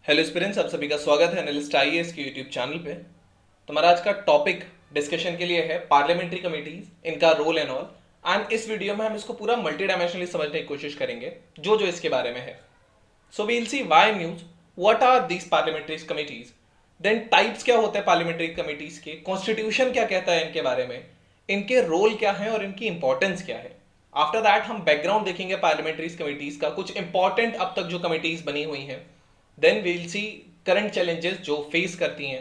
Hello students, आप सभी का स्वागत है एनालिस्ट आईएएस के यूट्यूब चैनल पे। तो हमारा आज का टॉपिक डिस्कशन के लिए है पार्लियामेंट्री कमिटीज, इनका रोल एंड ऑल। एंड इस वीडियो में हम इसको पूरा मल्टी डायमेंशनली समझने की कोशिश करेंगे जो जो इसके बारे में है। So we will see why news, what are these parliamentary committees, then types क्या होते हैं पार्लियामेंट्री कमिटीज के, कॉन्स्टिट्यूशन क्या कहता है इनके बारे में, इनके रोल क्या है और इनकी इंपॉर्टेंस क्या है। आफ्टर दैट हम बैकग्राउंड देखेंगे पार्लियामेंट्री कमिटीज का, कुछ इंपॉर्टेंट अब तक जो कमिटीज बनी हुई हैं। Then we'll see current challenges जो फेस करती हैं।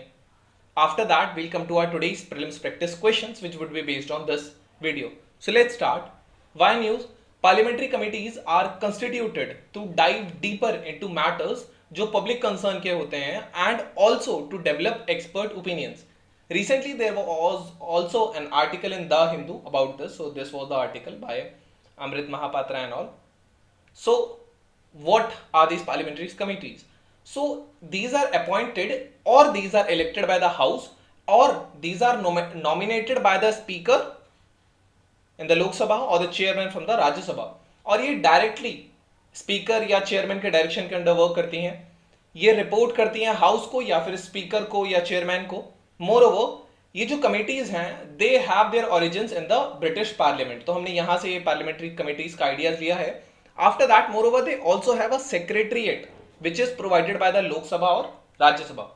After that we'll come to our today's prelims practice questions which would be based on this video. So let's start. Why news, parliamentary committees are constituted to dive deeper into matters जो public concern के होते हैं and also to develop expert opinions. Recently there was also an article in The Hindu about this, so this was the article by Amrit Mahapatra and all. So what are these parliamentary committees? So these are appointed or these are elected by the house or these are nominated by the speaker in the Lok Sabha और the chairman from the Rajya Sabha, और ये directly speaker या chairman के direction के under work करती हैं। ये report करती हैं हाउस को या फिर स्पीकर को या चेयरमैन को। मोर ओवर ये जो कमिटीज हैं they have their origins in the British parliament, तो हमने यहां से ये पार्लियामेंट्री कमिटीज का आइडियाज लिया है। After that more over they also have a secretariat which is provided by the Lok Sabha और राज्यसभा।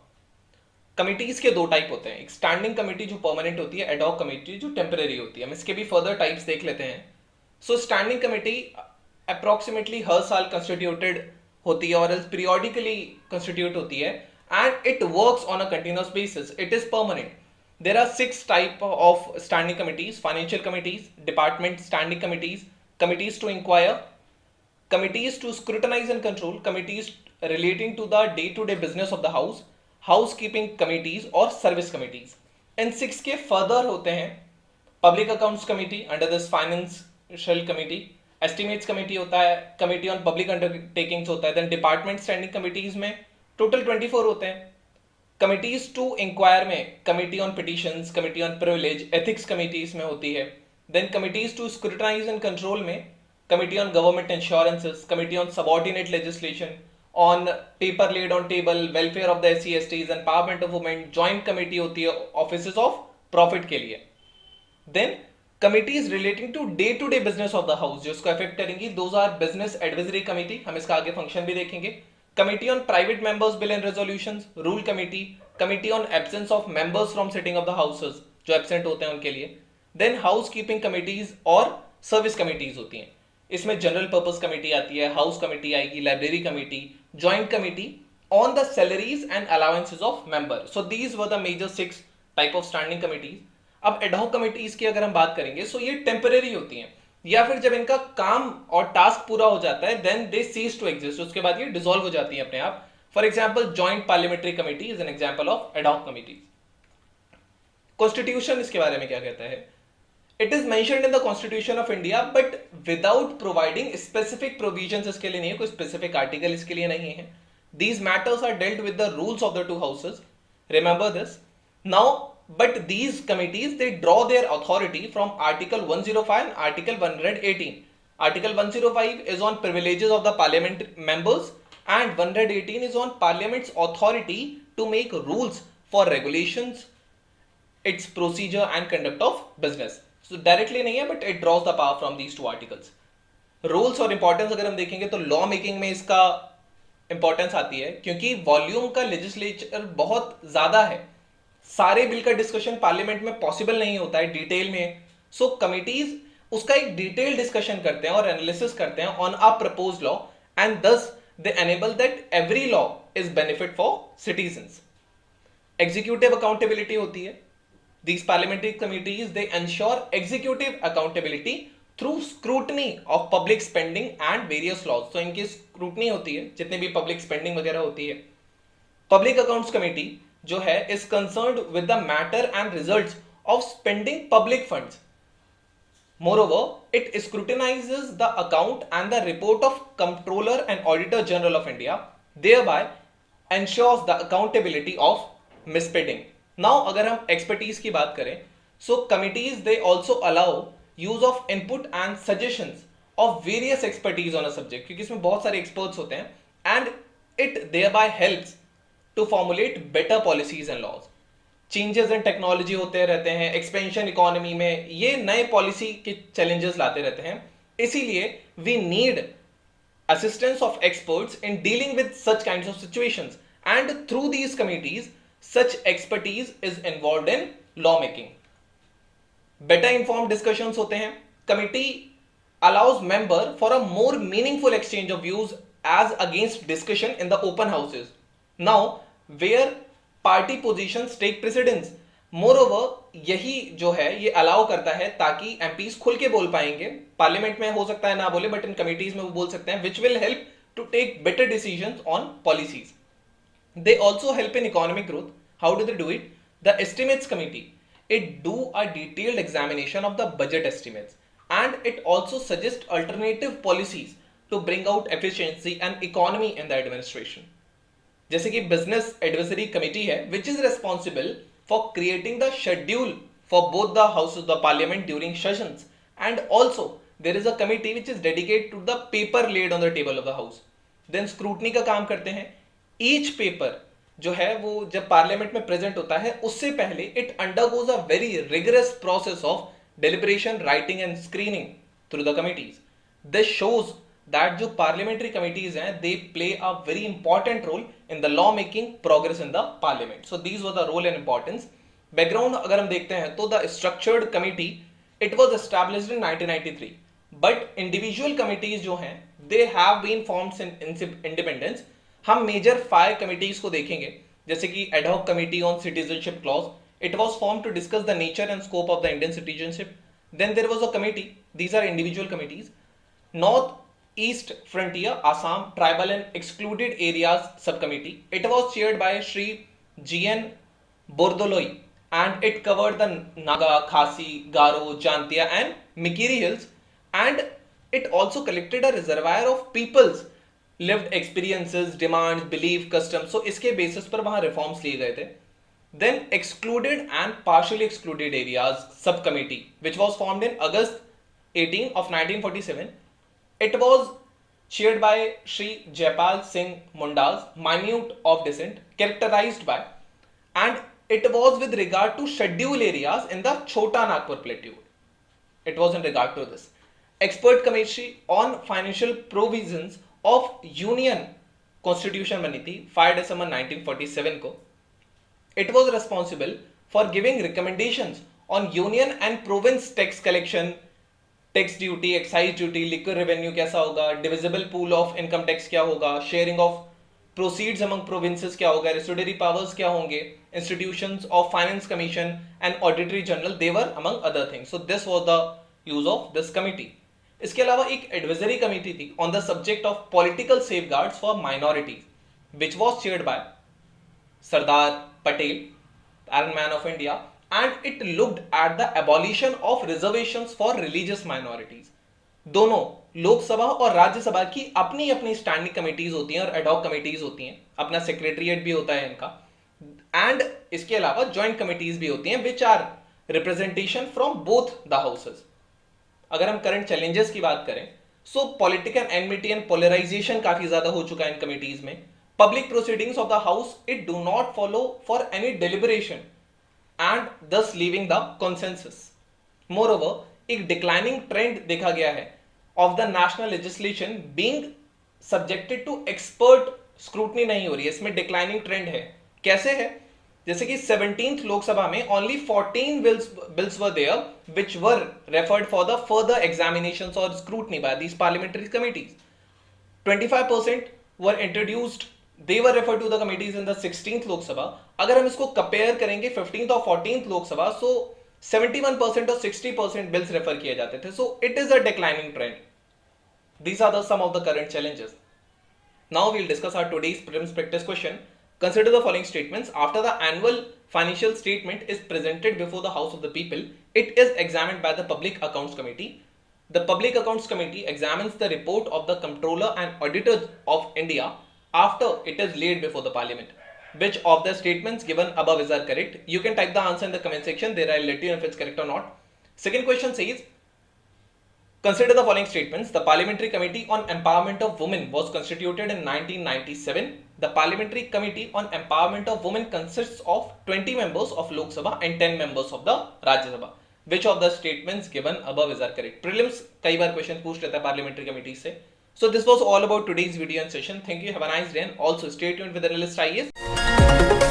कमिटीज के दो टाइप होते हैं, एक स्टैंडिंग कमेटी जो परमानेंट होती है, एडॉक कमेटी जो टेम्परेरी होती है। हम इसके भी फर्दर टाइप्स देख लेते हैं। सो स्टैंडिंग कमेटी अप्रोक्सीमेटली हर साल कंस्टिट्यूटेड होती है और पीरियोडिकली कंस्टिट्यूट होती है and it works on a continuous basis, it is permanent. There are 6 type of standing committees: financial committees, department standing committees, committees to inquire, committees to scrutinize and control, committees relating to the day-to-day business of the house, housekeeping committees और service committees. इन 6 के further होते हैं public accounts committee under this financial committee, estimates committee होता है, committee on public undertakings होता है, then department standing committees में टोटल 24 होते हैं। कमिटीज टू इंक्वायर में committee on petitions, committee on privilege, ethics committees में होती है। Then committees to scrutinise and control में committee on government insurances, committee on subordinate legislation, on paper laid on table, welfare of the SC STs, empowerment of women, joint committee होती है offices of profit के लिए। Then committees relating to the business of the house जो इसको affect करेंगी, those are business advisory committee, हम इसका आगे फंक्शन भी देखेंगे। Committee on private members bill and resolutions, rule committee, committee on absence of members from sitting of the houses जो absent होते हैं उनके लिए। देन हाउस कीपिंग कमिटीज और सर्विस कमिटीज होती हैं, इसमें जनरल पर्पस कमेटी आती है, हाउस कमेटी आएगी, library committee, joint committee on the salaries and allowances of member. So these were the major 6 type of standing committees. अब ad hoc committees की अगर हम बात करेंगे सो ये टेम्परेरी होती हैं, या फिर जब इनका काम और टास्क पूरा हो जाता है then they cease to exist, उसके बाद ये डिसॉल्व हो जाती है अपने आप। For example joint parliamentary committee is an example of ad hoc committees. Constitution इसके बारे में क्या कहता है? It is mentioned in the Constitution of India, but without providing specific provisions इसके लिए नहीं है, कोई specific article इसके लिए नहीं है। These matters are dealt with the rules of the two houses. Remember this. Now, but these committees they draw their authority from Article 105 and Article 118. Article 105 is on privileges of the parliament members and 118 is on Parliament's authority to make rules for regulations, its procedure and conduct of business. So directly नहीं है but it draws the power from these 2 articles. Roles और importance अगर हम देखेंगे तो law making में इसका importance आती है क्योंकि वॉल्यूम का लेजिस्लेचर बहुत ज्यादा है, सारे बिल का डिस्कशन पार्लियामेंट में पॉसिबल नहीं होता है डिटेल में। सो कमिटीज उसका एक डिटेल डिस्कशन करते हैं और एनालिसिस करते हैं on a proposed law and thus they enable that every law is benefit for citizens. Executive accountability होती है। These parliamentary committees they ensure executive accountability through scrutiny of public spending and various laws. So इनकी scrutiny होती है जितने भी public spending वगैरह होती है। Public Accounts Committee जो है is concerned with the matter and results of spending public funds. Moreover, it scrutinizes the account and the report of Comptroller and Auditor General of India, thereby ensures the accountability of misspending. Now अगर हम expertise की बात करें so committees they also allow use of input and suggestions of various expertise on a subject, क्योंकि इसमें बहुत सारे experts होते हैं and it thereby helps to formulate better policies and laws. Changes in technology होते रहते हैं, एक्सपेंशन इकोनॉमी में, ये नए पॉलिसी के चैलेंजेस लाते रहते हैं, इसीलिए we need assistance of experts in dealing with such kinds of situations, and through these committees such expertise is involved in lawmaking. Better informed discussions होते हैं, committee allows member for a more meaningful exchange of views as against discussion in the open houses, now where party positions take precedence. Moreover यही जो है ये allow करता है ताकि MPs खुल के बोल पाएंगे, पार्लियामेंट में हो सकता है ना बोले बट इन कमिटीज में वो बोल सकते हैं, which will help to take better decisions on policies. They also help in economic growth. How do they do it? The estimates committee, it do a detailed examination of the budget estimates, and it also suggests alternative policies to bring out efficiency and economy in the administration. जैसे कि business advisory committee है which is responsible for creating the schedule for both the house of the parliament during sessions, and also there is a committee which is dedicate to the paper laid on the table of the house. Then scrutiny का काम करते हैं. Each paper जो है वो जब parliament में present होता है उससे पहले it undergoes a very rigorous process of deliberation, writing and screening through the committees. This shows that जो parliamentary committees हैं they play a very important role in the law making progress in the parliament. So these were the role and importance. Background अगर हम देखते हैं तो the structured committee it was established in 1993, but individual committees जो हैं they have been formed in independence. हम major 5 committees को देखेंगे, जैसे कि ad hoc committee on citizenship clause, it was formed to discuss the nature and scope of the Indian citizenship. Then there was a committee, these are individual committees. North East Frontier Assam Tribal and Excluded Areas Subcommittee. It was chaired by Shri G.N. Bordoloi and it covered the Naga, Khasi, Garo, Jantia and Mikiri Hills, and it also collected a reservoir of people's lived experiences, demands, belief, customs. So इसके basis पर वहाँ reforms लिए गए थे. Then Excluded and Partially Excluded Areas Subcommittee, which was formed in August 18 of 1947. It was chaired by Shri Jaipal Singh Mundas, minute of descent, characterized by, and it was with regard to schedule areas in the Chota Nagpur Plateau. It was in regard to this. Expert Committee on Financial Provisions of Union Constitution बनी थी 5 December 1947 को. It was responsible for giving recommendations on union and province tax collection, tax duty, excise duty, liquid revenue कैसा होगा, divisible pool of income tax क्या होगा, sharing of proceeds among provinces क्या होगा, residuary powers क्या होंगे, institutions of finance commission and auditor general देवर among other things. So this was the use of this committee. इसके अलावा एक एडवाइजरी कमिटी थी on the subject of political safeguards for minorities which was chaired by Sardar Patel, iron man of India, and it looked at the abolition of reservations for religious minorities. दोनों लोकसभा और राज्यसभा की अपनी अपनी standing committees होती हैं और ad hoc committees होती हैं, अपना सेक्रेटरीट भी होता है इनका, एंड इसके अलावा ज्वाइंट कमिटीज भी होती हैं which are representation from both the houses. अगर हम करंट चैलेंजेस की बात करें, so political enmity and polarisation काफी ज्यादा हो चुका है इन कमिटीज में. Public proceedings of the house it do not follow for any deliberation and thus leaving the consensus. Moreover, एक declining trend देखा गया है of the national legislation being subjected to expert scrutiny नहीं हो रही है, इसमें declining trend है. कैसे है? जैसे कि 17th लोकसभा में only 14 bills were there which were referred for the further examinations or scrutiny by these parliamentary committees. 25% were introduced, they were referred to the committees in the 16th Lok Sabha. अगर हम इसको compare करेंगे 15th और 14th लोक सभा, सो 71% और 60% bills refer किए जाते थे. So it is a declining trend. These are the some of the current challenges. Now we'll discuss our today's prelims practice question. Consider the following statements. After the annual financial statement is presented before the House of the People, it is examined by the Public Accounts Committee. The Public Accounts Committee examines the report of the Comptroller and Auditor of India after it is laid before the Parliament. Which of the statements given above is are correct? You can type the answer in the comment section. There I'll let you know if it's correct or not. Second question says, consider the following statements. The Parliamentary Committee on Empowerment of Women was constituted in 1997. The parliamentary committee on empowerment of women consists of 20 members of Lok Sabha and 10 members of the Rajya Sabha. Which of the statements given above is are correct? Prelims कई बार question पूछ लेता है parliamentary committee से. So this was all about today's video and session. Thank you. Have a nice day and also stay tuned with Analyst IAS.